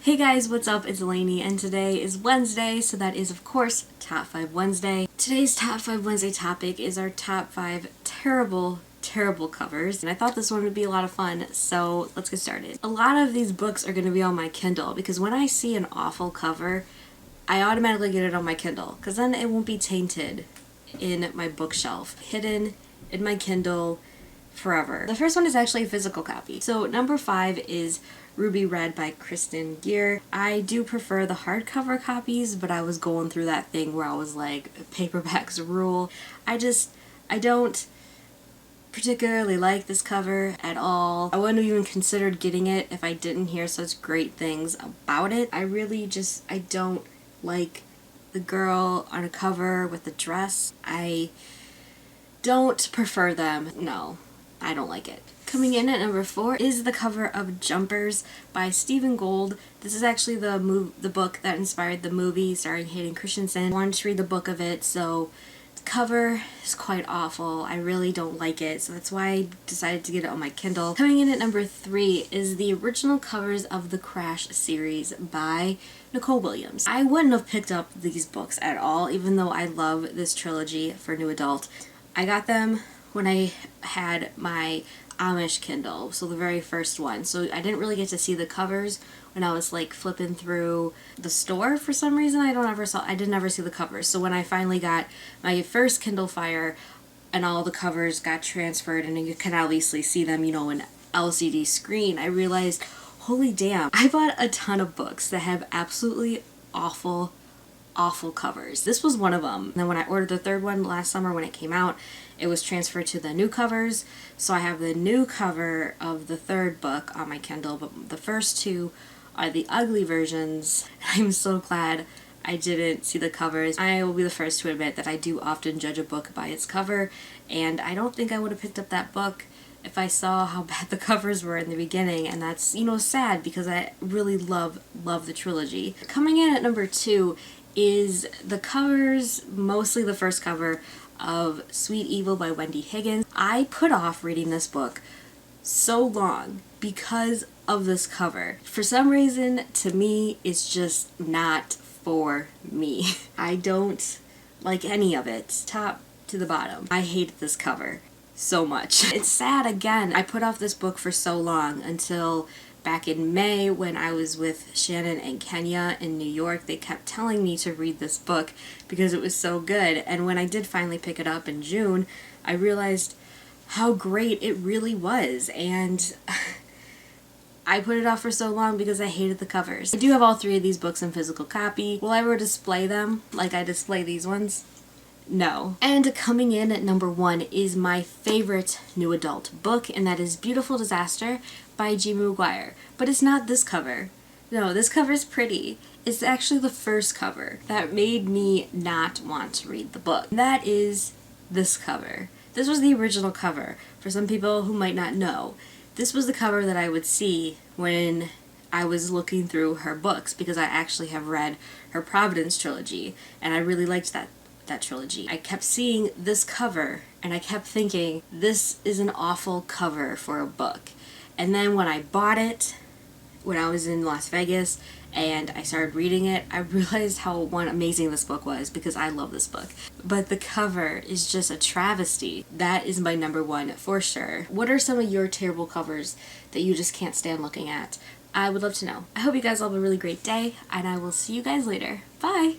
Hey guys, what's up? It's Lainey, and today is Wednesday, so that is of course Top 5 Wednesday. Today's Top 5 Wednesday topic is our top 5 terrible covers, and I thought this one would be a lot of fun, so let's get started. A lot of these books are going to be on my Kindle, because when I see an awful cover, I automatically get it on my Kindle, because then it won't be tainted in my bookshelf, hidden in my Kindle forever. The first one is actually a physical copy. So number 5 is Ruby Red by Kristen Gear. I do prefer the hardcover copies, but I was going through that thing where I was like, paperbacks rule. I don't particularly like this cover at all. I wouldn't have even considered getting it if I didn't hear such great things about it. I don't like the girl on a cover with the dress. I don't prefer them. No, I don't like it. Coming in at number 4 is the cover of Jumpers by Stephen Gould. This is actually the book that inspired the movie starring Hayden Christensen. I wanted to read the book of it, so the cover is quite awful. I really don't like it, so that's why I decided to get it on my Kindle. Coming in at number 3 is the original covers of the Crash series by Nicole Williams. I wouldn't have picked up these books at all, even though I love this trilogy for new adult. I got them when I had my Amish Kindle, so the very first one. So I didn't really get to see the covers when I was like flipping through the store for some reason. I didn't ever see the covers. So when I finally got my first Kindle Fire and all the covers got transferred and you can obviously see them, an LCD screen, I realized, holy damn, I bought a ton of books that have absolutely awful covers. This was one of them. And then when I ordered the third one last summer when it came out, it was transferred to the new covers. So I have the new cover of the third book on my Kindle, but the first two are the ugly versions. I'm so glad I didn't see the covers. I will be the first to admit that I do often judge a book by its cover, and I don't think I would have picked up that book if I saw how bad the covers were in the beginning, and that's, sad because I really love the trilogy. Coming in at number 2 is the covers, mostly the first cover of Sweet Evil by Wendy Higgins. I put off reading this book so long because of this cover. For some reason, to me, it's just not for me. I don't like any of it, top to the bottom. I hate this cover so much. It's sad again. I put off this book for so long until back in May when I was with Shannon and Kenya in New York. They kept telling me to read this book because it was so good, and when I did finally pick it up in June, I realized how great it really was, and I put it off for so long because I hated the covers. I do have all 3 of these books in physical copy. Will I ever display them like I display these ones? No. And coming in at number 1 is my favorite new adult book, and that is Beautiful Disaster by Jimmy McGuire. But it's not this cover. No, this cover is pretty. It's actually the first cover that made me not want to read the book. And that is this cover. This was the original cover. For some people who might not know, this was the cover that I would see when I was looking through her books, because I actually have read her Providence trilogy, and I really liked that trilogy. I kept seeing this cover and I kept thinking, this is an awful cover for a book. And then when I bought it, when I was in Las Vegas and I started reading it, I realized how amazing this book was, because I love this book. But the cover is just a travesty. That is my number 1 for sure. What are some of your terrible covers that you just can't stand looking at? I would love to know. I hope you guys all have a really great day, and I will see you guys later. Bye!